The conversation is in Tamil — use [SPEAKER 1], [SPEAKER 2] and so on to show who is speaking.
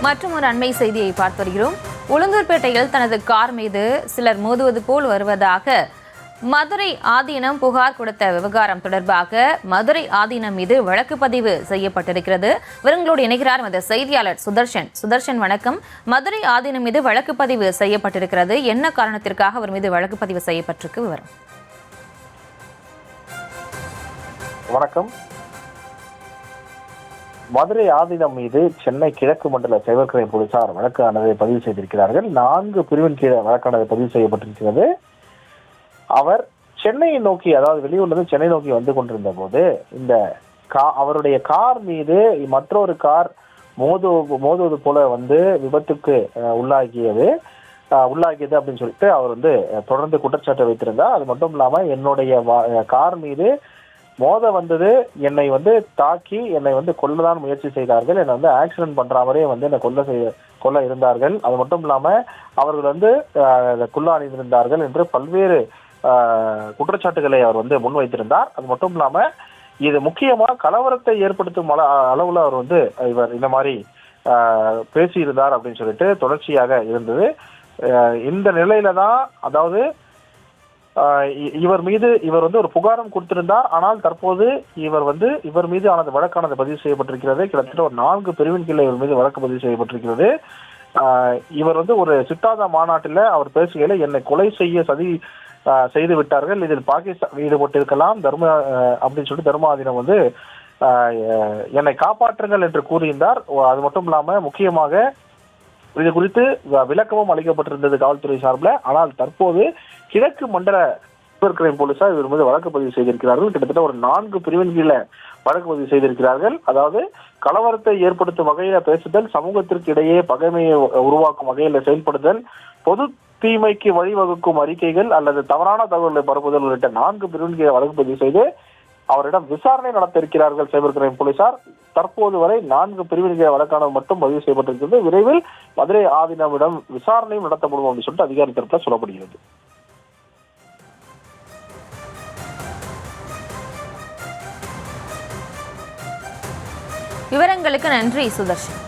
[SPEAKER 1] மற்றும் ஒரு அண்மை செய்தியை பார்த்து வருகிறோம். உளுந்தூர்பேட்டையில் தனது கார் மீது சிலர் மோதுவது போல் வருவதாக மதுரை ஆதீனம் புகார் கொடுத்த விவகாரம் தொடர்பாக மதுரை ஆதீனம் மீது வழக்கு பதிவு செய்யப்பட்டிருக்கிறது. விவரங்களோடு இணைகிறார் அந்த செய்தியாளர் சுதர்ஷன். சுதர்ஷன், வணக்கம். மதுரை ஆதீனம் மீது வழக்கு பதிவு செய்யப்பட்டிருக்கிறது. என்ன காரணத்திற்காக அவர் மீது வழக்கு பதிவு செய்யப்பட்டிருக்கு? விவரம்.
[SPEAKER 2] வணக்கம். மதுரை ஆதீனம் மீது சென்னை கிழக்கு மண்டல சைபர் கிரைம் போலீசார் வழக்கானதை பதிவு செய்திருக்கிறார்கள். 4 பிரிவின் கீழே வழக்கானது பதிவு செய்யப்பட்டிருக்கிறது. அவர் சென்னையை நோக்கி, அதாவது வெளியூர்ல சென்னை நோக்கி வந்து கொண்டிருந்த போது இந்த அவருடைய கார் மீது மற்றொரு கார் மோதுவது போல வந்து விபத்துக்கு உள்ளாகியது அப்படின்னு சொல்லிட்டு அவர் தொடர்ந்து குற்றச்சாட்டை வைத்திருந்தார். அது மட்டும் இல்லாம என்னுடைய கார் மீது மோத வந்தது, என்னை தாக்கி என்னை கொல்லதான் முயற்சி செய்தார்கள், என்னை ஆக்சிடென்ட் பண்ற மாதிரியே என்னை கொல்ல இருந்தார்கள். அது மட்டும் இல்லாம அவர்கள் குள்ள அணிந்திருந்தார்கள் என்று பல்வேறு குற்றச்சாட்டுகளை அவர் முன்வைத்திருந்தார். அது மட்டும் இல்லாம இது முக்கியமா கலவரத்தை ஏற்படுத்தும் அளவுல அவர் இவர் இந்த மாதிரி பேசியிருந்தார் அப்படின்னு சொல்லிட்டு தொடர்ச்சியாக இருந்தது. இந்த நிலையில தான், அதாவது இவர் ஒரு புகாரம் கொடுத்திருந்தார். ஆனால் தற்போது இவர் மீது வழக்கானது பதிவு செய்யப்பட்டிருக்கிறது. கிட்டத்தட்ட ஒரு 4 பிரிவின் கீழே இவர் மீது வழக்கு பதிவு செய்யப்பட்டிருக்கிறது. இவர் ஒரு சித்தாந்த மாநாட்டில் அவர் பேசுகையில் என்னை கொலை செய்ய சதி செய்து விட்டார்கள், இதில் பாகிஸ்தான் ஈடுபட்டிருக்கலாம் அப்படின்னு சொல்லிட்டு தர்மாதீனம் என்னை காப்பாற்றுங்கள் என்று கூறியிருந்தார். அது மட்டும் இல்லாம முக்கியமாக இது குறித்து விளக்கமும் அளிக்கப்பட்டிருந்தது காவல்துறை சார்பில். ஆனால் தற்போது கிழக்கு மண்டல சைபர் கிரைம் போலீசார் இவர் மீது வழக்கு பதிவு செய்திருக்கிறார்கள். கிட்டத்தட்ட ஒரு 4 பிரிவின் கீழே வழக்கு பதிவு செய்திருக்கிறார்கள். அதாவது கலவரத்தை ஏற்படுத்தும் வகையில பேசுதல், சமூகத்திற்கு இடையே பகைமையை உருவாக்கும் வகையில செயல்படுதல், பொது தீமைக்கு வழிவகுக்கும் அறிக்கைகள் அல்லது தவறான தகவல்களை பரப்புதல் உள்ளிட்ட 4 பிரிவின் கீழே வழக்கு பதிவு செய்து அவரிடம் விசாரணை நடத்த இருக்கிறார்கள் சைபர் கிரைம் போலீசார். தற்போது வரை 4 பிரிவின் கீழ் வழக்கானது மட்டும் பதிவு செய்யப்பட்டிருக்கிறது. விரைவில் மதுரை ஆதீனமிடம் விசாரணையும் நடத்தப்படும் அப்படின்னு சொல்லிட்டு அதிகாரி தரப்பில் சொல்லப்படுகிறது.
[SPEAKER 1] விவரங்களுக்கு நன்றி சுதர்ஷன்.